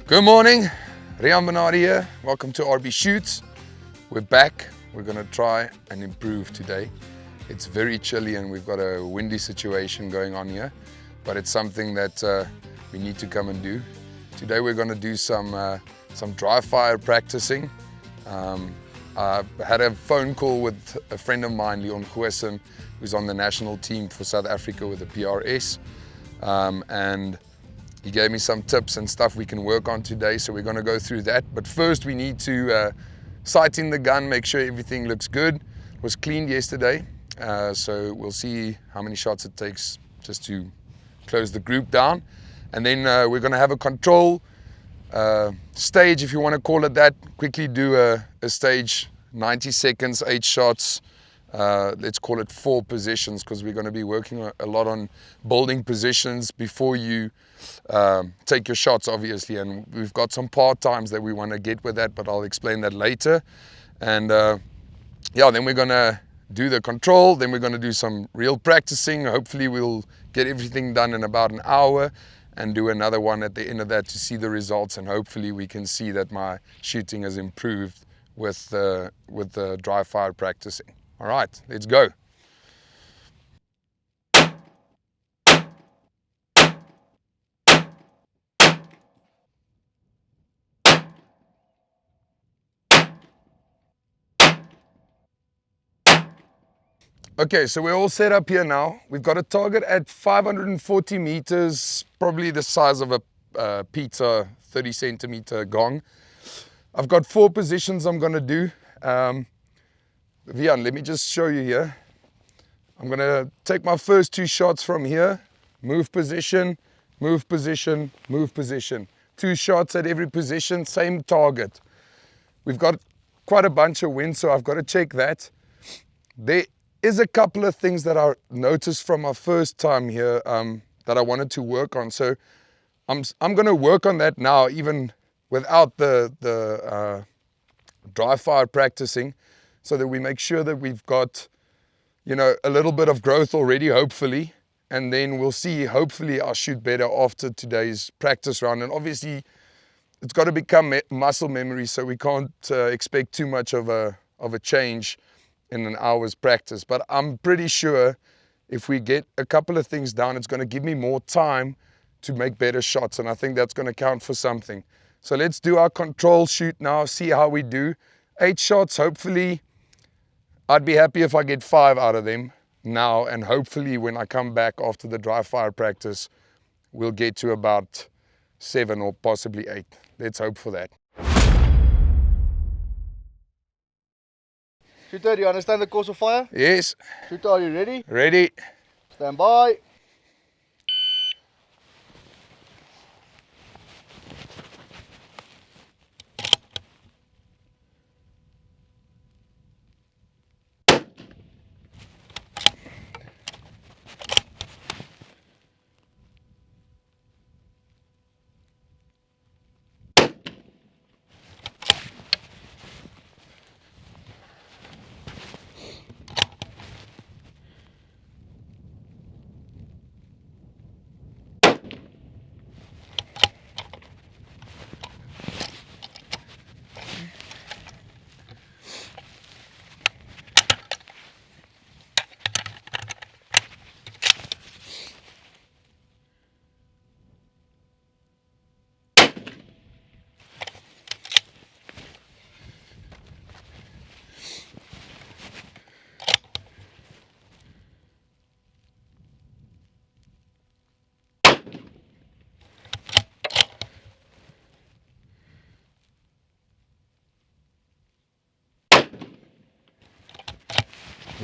Good morning, Rian Bernardi here. Welcome to RB Shoots. We're back. We're going to try and improve today. It's very chilly and we've got a windy situation going on here, but it's something that we need to come and do. Today we're going to do some dry fire practicing. I had a phone call with a friend of mine, Leon Goosen, who's on the national team for South Africa with the PRS. And he gave me some tips and stuff we can work on today, so we're going to go through that. But first we need to sight in the gun, make sure everything looks good. It was cleaned yesterday, so we'll see how many shots it takes just to close the group down. And then we're going to have a control stage, if you want to call it that. Quickly do a stage, 90 seconds, 8 shots. Let's call it 4 positions, because we're going to be working a lot on building positions before you take your shots, obviously. And we've got some part times that we want to get with that, but I'll explain that later. And yeah, then we're going to do the control. Then we're going to do some real practicing. Hopefully we'll get everything done in about an hour and do another one at the end of that to see the results. And hopefully we can see that my shooting has improved with the dry fire practicing. All right, let's go. Okay, so we're all set up here now. We've got a target at 540 meters, probably the size of a pizza, 30 centimeter gong. I've got 4 positions I'm gonna do. Vian, let me just show you here. I'm gonna take my first 2 shots from here, move position, move position, move position. 2 shots at every position, same target. We've got quite a bunch of wind, so I've got to check that. There is a couple of things that I noticed from my first time here that I wanted to work on. So I'm going to work on that now, even without the dry fire practicing, so that we make sure that we've got, you know, a little bit of growth already, hopefully. And then we'll see, hopefully I'll shoot better after today's practice round. And obviously it's got to become muscle memory, so we can't expect too much of a change in an hour's practice. But I'm pretty sure if we get a couple of things down, it's going to give me more time to make better shots, and I think that's going to count for something. So let's do our control shoot now, see how we do. 8 shots, hopefully. I'd be happy if I get 5 out of them now, and hopefully when I come back after the dry fire practice, we'll get to about 7 or possibly 8. Let's hope for that. Shooter, do you understand the course of fire? Yes. Shooter, are you ready? Ready. Stand by.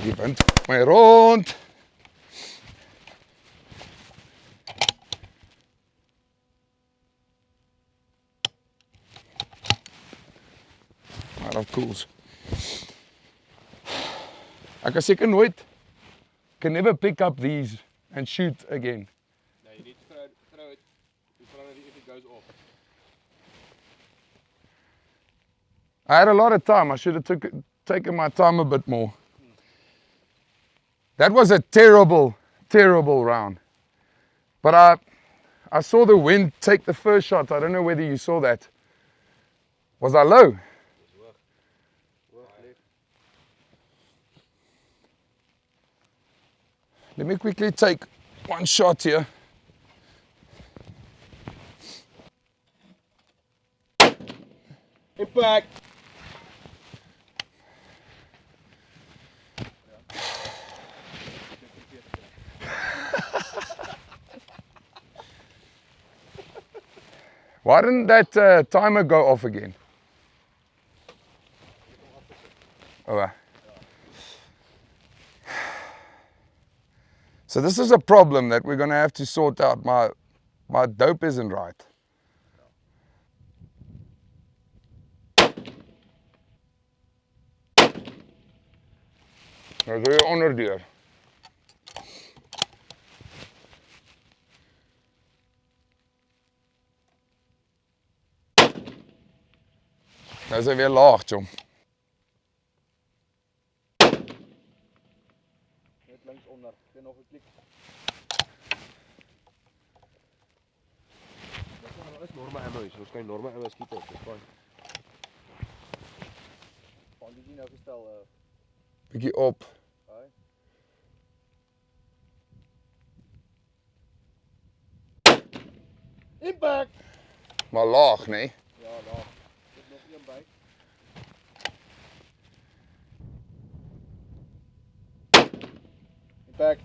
Die wind my rond. Maar of course. Ek kan seker nooit can never pick up these and shoot again. No, you need to throw it in front of it if it goes off. I had a lot of time. I should have taken my time a bit more. That was a terrible, terrible round. But I saw the wind take the first shot. I don't know whether you saw that. Was I low? Let me quickly take one shot here. Impact. Why didn't that timer go off again? Oh, well. So this is a problem that we're going to have to sort out. My dope isn't right. Nou doe je onderdeur. Nou is hy weer laag, chom. Net links onder. Dit nog 'n klik. Dat is normaal ammo. Ons kan normaal ammo skiet op. Dis fyn. Van die nou gestel Bietjie op. Hi. Impact. Maar laag, nee? Ja, daar. Dit nog een by. Impact.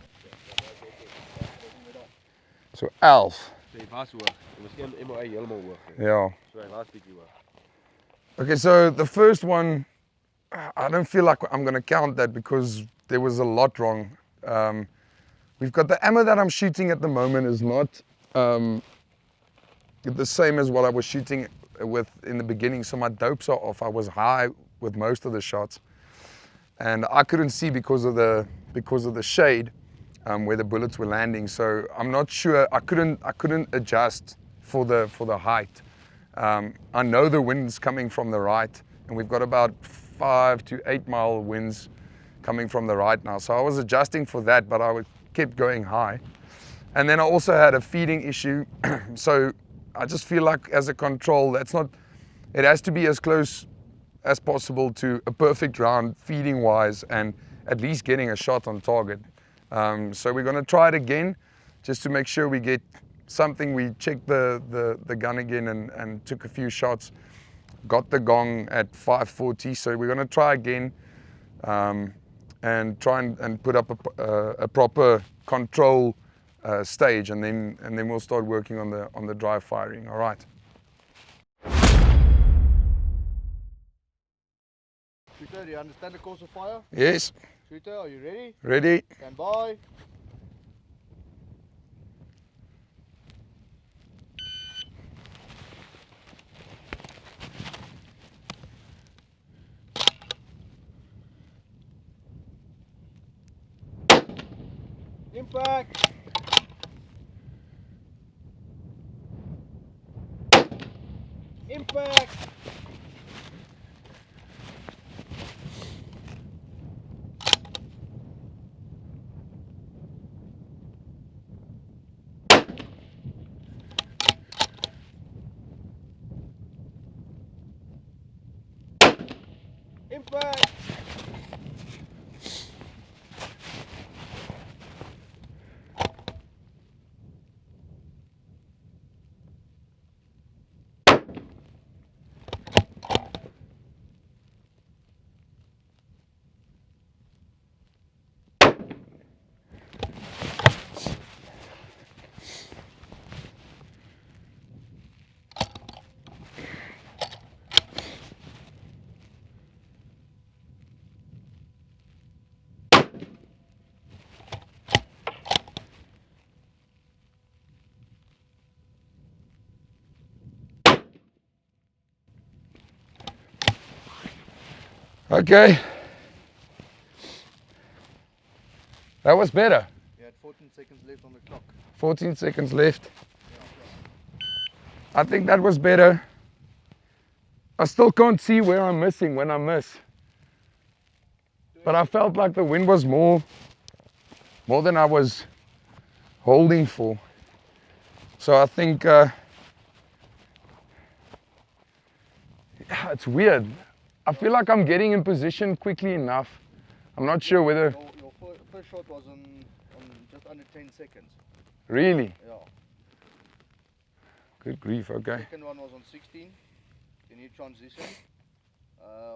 So 11. Jy was hoog. Jy was een MOA heeltemal hoog. Ja. So hy was bietjie hoog. Okay, so the first one, I don't feel like I'm going to count that because there was a lot wrong. We've got the ammo that I'm shooting at the moment is not the same as what I was shooting with in the beginning. So my dopes are off. I was high with most of the shots, and I couldn't see because of the shade where the bullets were landing. So I'm not sure. I couldn't adjust for the height. I know the wind's coming from the right, and we've got about 5 to 8 mile winds coming from the right now. So I was adjusting for that, but I kept going high. And then I also had a feeding issue. So I just feel like as a control, it has to be as close as possible to a perfect round feeding wise and at least getting a shot on target. So we're going to try it again just to make sure we get something. We checked the gun again and took a few shots, got the gong at 540. So we're going to try again and try and put up a proper control stage, and then we'll start working on the dry firing. All right. Shooter, do you understand the course of fire? Yes. Shooter, are you ready? Ready. Stand by. Impact. Impact. Impact. Okay. That was better. You had 14 seconds left on the clock. 14 seconds left. I think that was better. I still can't see where I'm missing when I miss. But I felt like the wind was more than I was holding for. So I think, yeah, it's weird. I feel like I'm getting in position quickly enough. I'm not sure whether, Your first shot was on just under 10 seconds. really, Yeah. good grief, okay. Second one was on 16. Then you transitioned.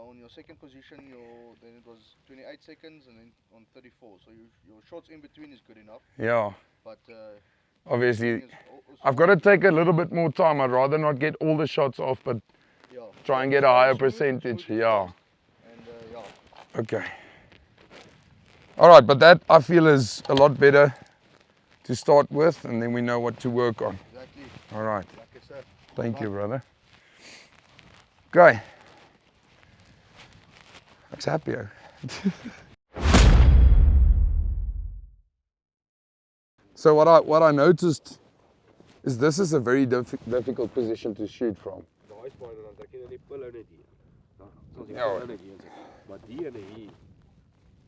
On your second position, then it was 28 seconds, and then on 34. So your shots in between is good enough. Yeah, But obviously, is also I've got to take a little bit more time. I'd rather not get all the shots off, but yeah, try and slow, get a higher smooth, percentage, smooth and yeah. fast. And yeah. Okay. All right, but that I feel is a lot better to start with, and then we know what to work on. Exactly. All right. Like I said. Thank you, brother. Okay. Looks happier. So what I noticed is this is a very difficult position to shoot from. Daai spaar dan trek jy net die pil ou net hier. Dan sal jy Ja, hoor. pil net hier insit. Maar die ene hier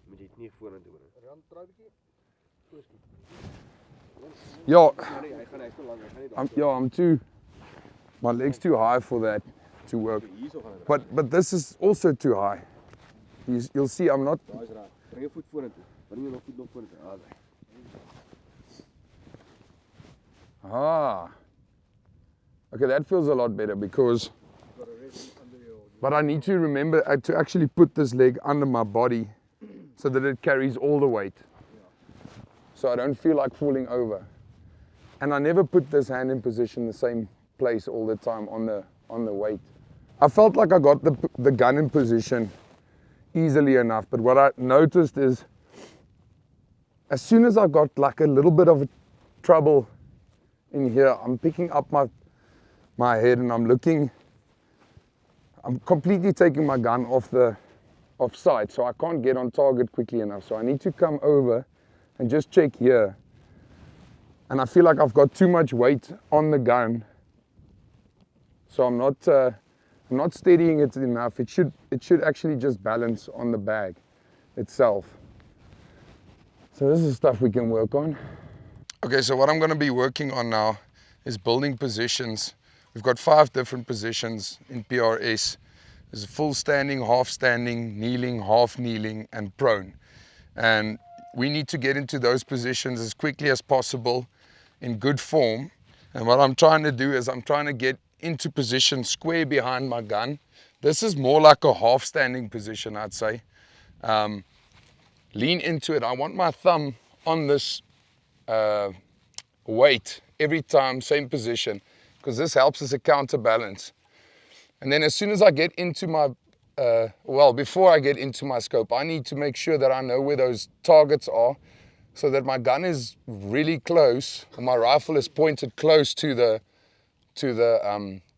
moet jy dit nie vorentoe bring. Rand draai bietjie. Yeah, Nee, hy gaan te lank, hy gaan nie I'm too. My leg's too high for that to work. hierso gaan hy. But this is also too high. You'll see I'm not. Daai's reg. Bring jou voet vorentoe. Bring jou voet nog vorentoe. Ah, daai. Ah. Okay, that feels a lot better because. But I need to remember to actually put this leg under my body so that it carries all the weight. So I don't feel like falling over. And I never put this hand in position the same place all the time on the weight. I felt like I got the gun in position easily enough, but what I noticed is as soon as I got like a little bit of trouble in here, I'm picking up my head and I'm completely taking my gun off sight, so I can't get on target quickly enough. So I need to come over and just check here. And I feel like I've got too much weight on the gun, so I'm not steadying it enough. It should actually just balance on the bag itself. So this is stuff we can work on. Okay, so what I'm going to be working on now is building positions. We've got 5 different positions in PRS. There's a full standing, half standing, kneeling, half kneeling, and prone. And we need to get into those positions as quickly as possible in good form. And what I'm trying to do is I'm trying to get into position square behind my gun. This is more like a half standing position, I'd say. Lean into it. I want my thumb on this weight every time, same position, because this helps as a counterbalance. And then as soon as I get into my, before I get into my scope, I need to make sure that I know where those targets are so that my gun is really close, and my rifle is pointed close to the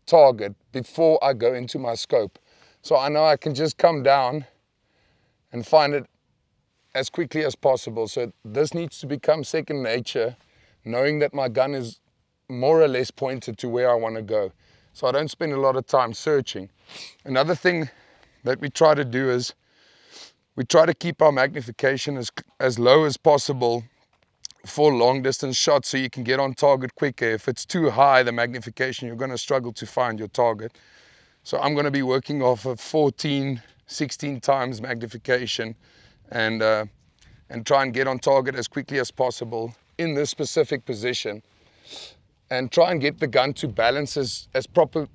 target before I go into my scope. So I know I can just come down and find it as quickly as possible. So this needs to become second nature, knowing that my gun is more or less pointed to where I want to go. So I don't spend a lot of time searching. Another thing that we try to do is we try to keep our magnification as low as possible for long distance shots so you can get on target quicker. If it's too high, the magnification, you're going to struggle to find your target. So I'm going to be working off of 14, 16 times magnification and try and get on target as quickly as possible in this specific position, and try and get the gun to balance as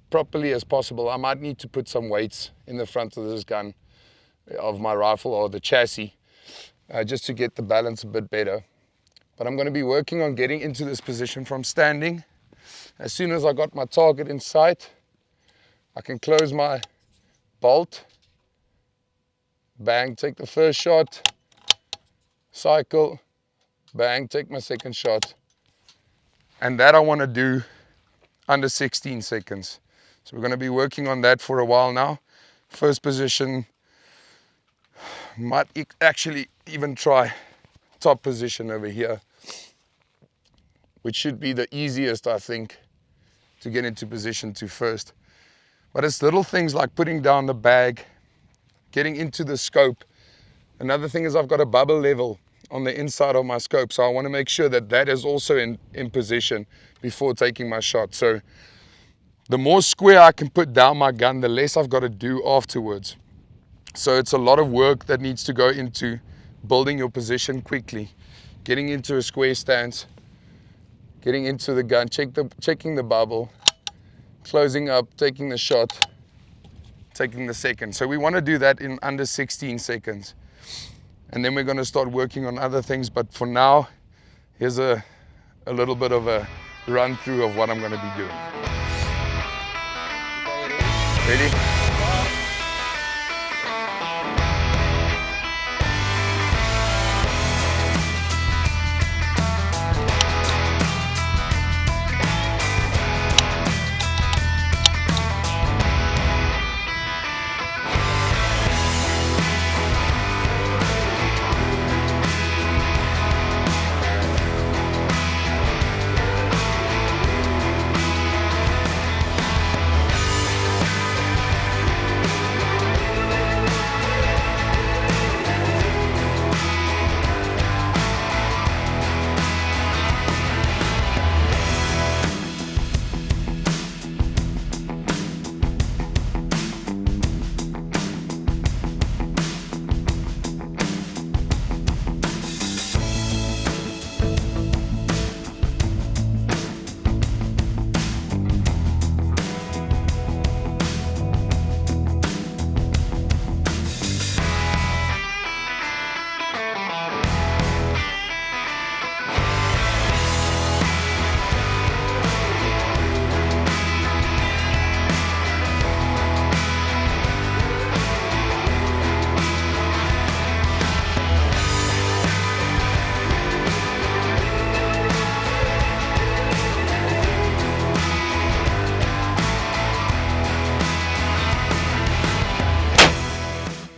properly as possible. I might need to put some weights in the front of this gun, of my rifle or the chassis, just to get the balance a bit better. But I'm going to be working on getting into this position from standing. As soon as I got my target in sight, I can close my bolt, bang, take the first shot, cycle, bang, take my second shot. And that I want to do under 16 seconds. So we're going to be working on that for a while now. First position, might actually even try top position over here, which should be the easiest, I think, to get into position to first. But it's little things like putting down the bag, getting into the scope. Another thing is I've got a bubble level on the inside of my scope. So I want to make sure that that is also in position before taking my shot. So the more square I can put down my gun, the less I've got to do afterwards. So it's a lot of work that needs to go into building your position quickly, getting into a square stance, getting into the gun, checking the bubble, closing up, taking the shot, taking the second. So we want to do that in under 16 seconds. And then we're going to start working on other things. But for now, here's a little bit of a run through of what I'm going to be doing. Ready?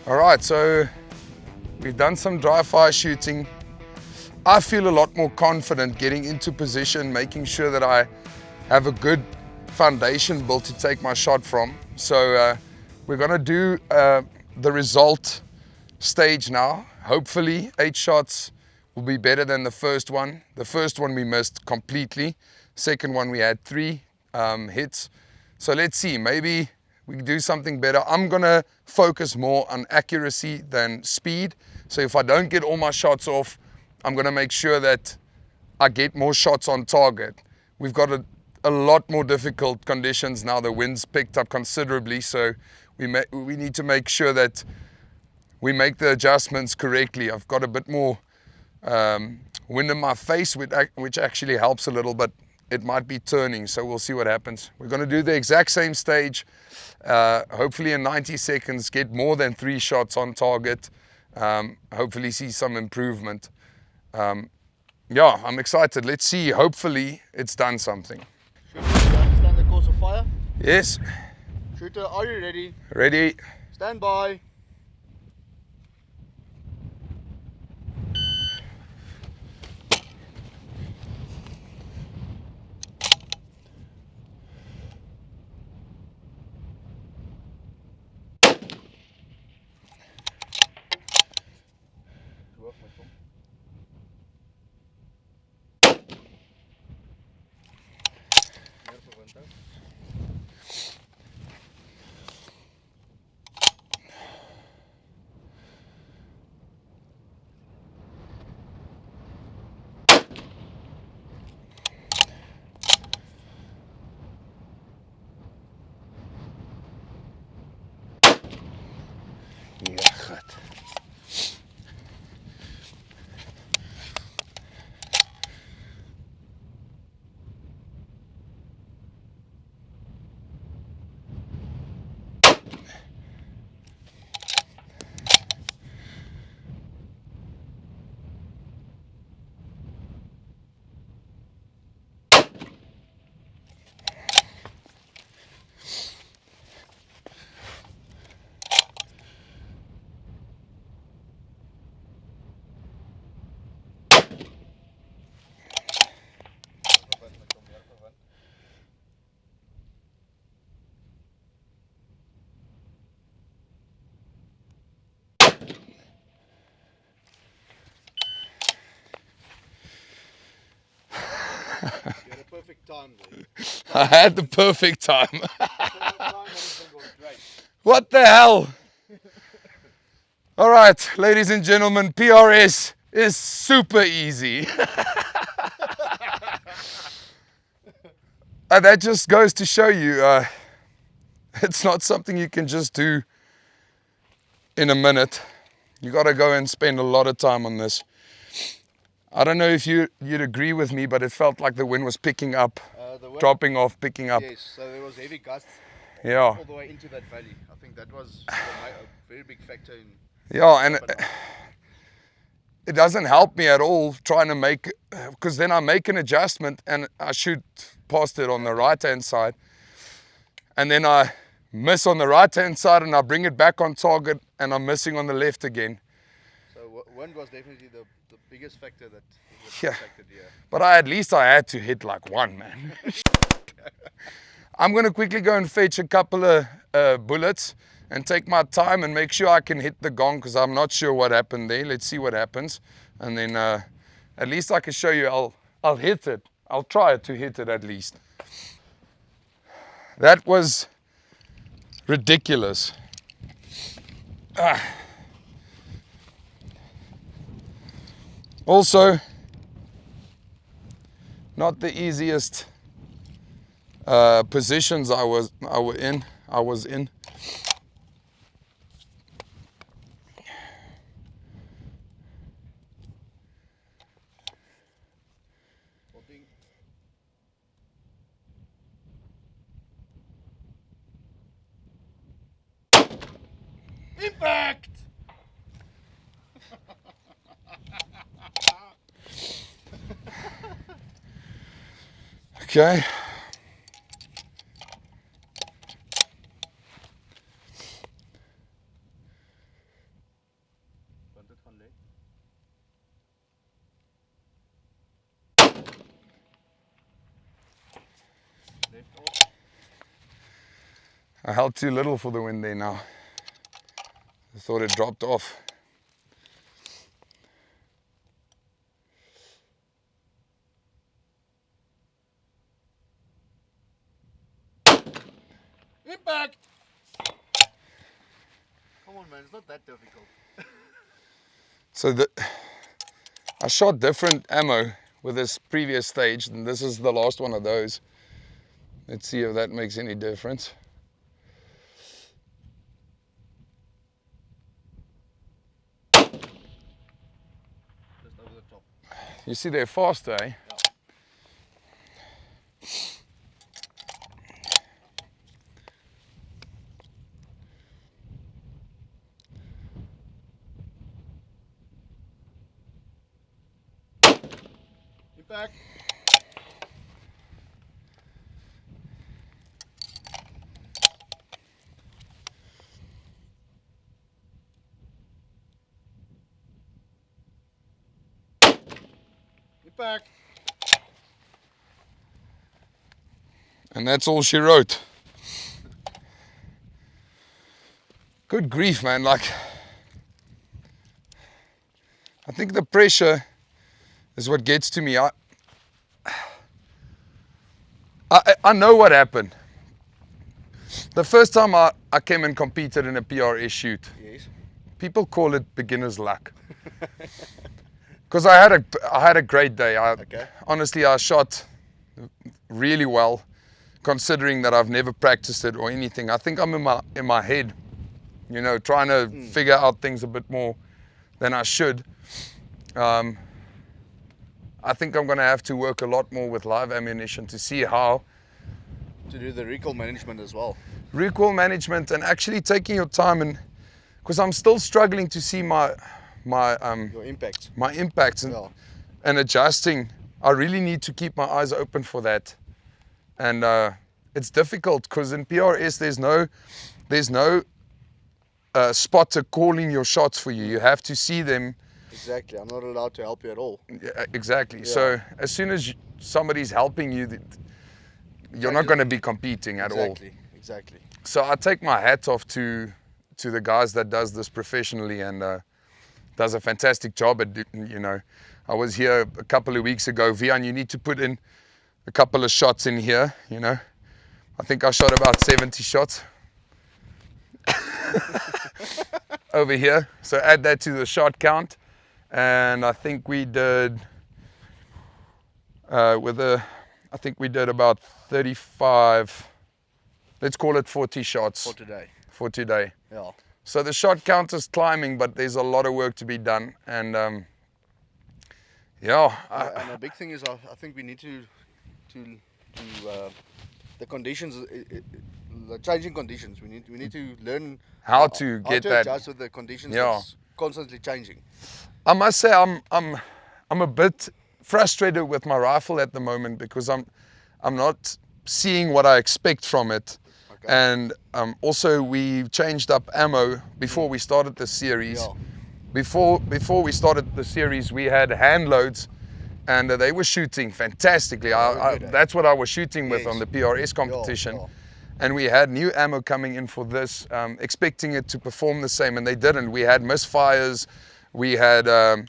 All right, so we've done some dry fire shooting. I feel a lot more confident getting into position, making sure that I have a good foundation built to take my shot from. So we're gonna do the result stage now. Hopefully 8 shots will be better than the first one. The first one we missed completely. Second one we had 3 hits. So let's see, maybe we can do something better. I'm gonna focus more on accuracy than speed. So if I don't get all my shots off, I'm gonna make sure that I get more shots on target. We've got a lot more difficult conditions now. The wind's picked up considerably, so we need to make sure that we make the adjustments correctly. I've got a bit more wind in my face, which actually helps a little, but it might be turning, so we'll see what happens. We're going to do the exact same stage, hopefully in 90 seconds, get more than 3 shots on target, hopefully see some improvement. Yeah, I'm excited. Let's see. Hopefully it's done something. Shooter, do you understand the course of fire? Yes. Shooter, are you ready? Ready. Stand by. Ja, goed. time there. I had the perfect time. Time management was great. What the hell? All right, ladies and gentlemen, PRS is super easy. That just goes to show you it's not something you can just do in a minute. You got to go and spend a lot of time on this. I don't know if you'd agree with me, but it felt like the wind was picking up, The wind, dropping off, picking up. yes, so there was heavy gusts Yeah. all the way into that valley. I think that was a very big factor in. Yeah, and it doesn't help me at all trying to make, because then I make an adjustment and I shoot past it on the right hand side, and then I miss on the right hand side and I bring it back on target and I'm missing on the left again. So wind was definitely the biggest factor that Yeah. affected here. But at least I had to hit like one, man. I'm going to quickly go and fetch a couple of bullets and take my time and make sure I can hit the gong, because I'm not sure what happened there. Let's see what happens. And then at least I can show you I'll hit it. I'll try to hit it at least. That was ridiculous. Also, not the easiest positions I was in. Holding. Impact! Okay. Want dit gaan lê? Left off. I held too little for the wind there now. I thought it dropped off. Impact! Come on, man, it's not that difficult. So I shot different ammo with this previous stage, and this is the last one of those. Let's see if that makes any difference. Just over the top. You see they're faster, eh? Impact! Impact! And that's all she wrote. Good grief, man. Like, I think the pressure is what gets to me. I know what happened. The first time I came and competed in a PRS shoot, Yes. people call it beginner's luck. Because I had a great day. Okay. Honestly, I shot really well, considering that I've never practiced it or anything. I think I'm in my head, you know, trying to figure out things a bit more than I should. I think I'm going to have to work a lot more with live ammunition to see how. To do the recoil management as well. Recoil management and actually taking your time, and because I'm still struggling to see my Your impact. impacts and, Yeah. and adjusting. I really need to keep my eyes open for that. And it's difficult because in PRS there's no spotter calling your shots for you. You have to see them. Exactly. I'm not allowed to help you at all. Yeah, exactly. Yeah. So as soon as somebody's helping you, you're not going to be competing at all. Exactly. So I take my hat off to the guys that does this professionally and does a fantastic job at, you know. I was here a couple of weeks ago. Vian, you need to put in a couple of shots in here, you know. I think I shot about 70 shots over here. So add that to the shot count. And I think we did, I think we did about 35, let's call it 40 shots. For today. Yeah. So the shot count is climbing, but there's a lot of work to be done. And yeah. And the big thing is, I think we need to the conditions, the changing conditions. We need to learn how to get that adjust with the conditions. Yeah. That's constantly changing. I must say I'm a bit frustrated with my rifle at the moment because I'm not seeing what I expect from it. Okay. And also we changed up ammo before we started the series. Yeah. Before we started the series, we had hand loads, and they were shooting fantastically. That's what I was shooting with on the PRS competition. Yeah. And we had new ammo coming in for this, expecting it to perform the same, and they didn't. We had misfires. We had, I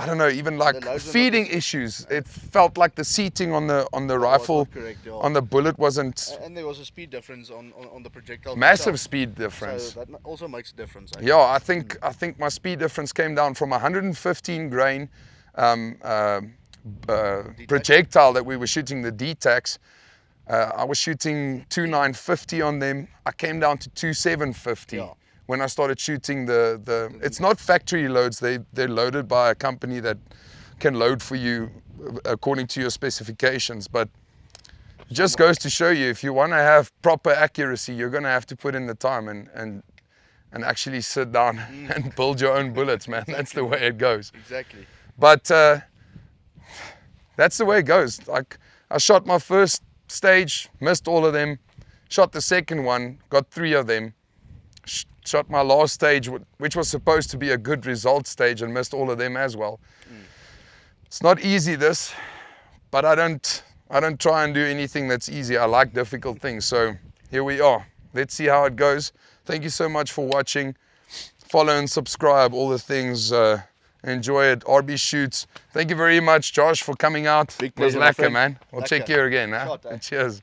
don't know, even like feeding issues. It felt like the seating on the rifle, correct, yeah. on the bullet wasn't. And there was a speed difference on the projectile. Massive itself. speed difference. So that also makes a difference. Yeah, I think my speed difference came down from 115 grain projectile that we were shooting, the D-Tacs. I was shooting 2950 on them. I came down to 2750 when I started shooting the. It's not factory loads. They're loaded by a company that can load for you according to your specifications. But it just goes to show you, if you want to have proper accuracy, you're going to have to put in the time and actually sit down and build your own bullets, man. Exactly. That's the way it goes. Exactly. But that's the way it goes. Like, I shot my first stage, missed all of them. Shot the second one, got 3 of them. Shot my last stage, which was supposed to be a good result stage, and missed all of them as well. It's not easy, this, but I don't try and do anything that's easy. I like difficult things. So here we are. Let's see how it goes. Thank you so much for watching. Follow and subscribe, all the things. Enjoy it. RB Shoots. Thank you very much, Josh, for coming out. Big It was pleasure, my lekker, friend. man. We'll check you again. Huh? Shot, eh? Cheers.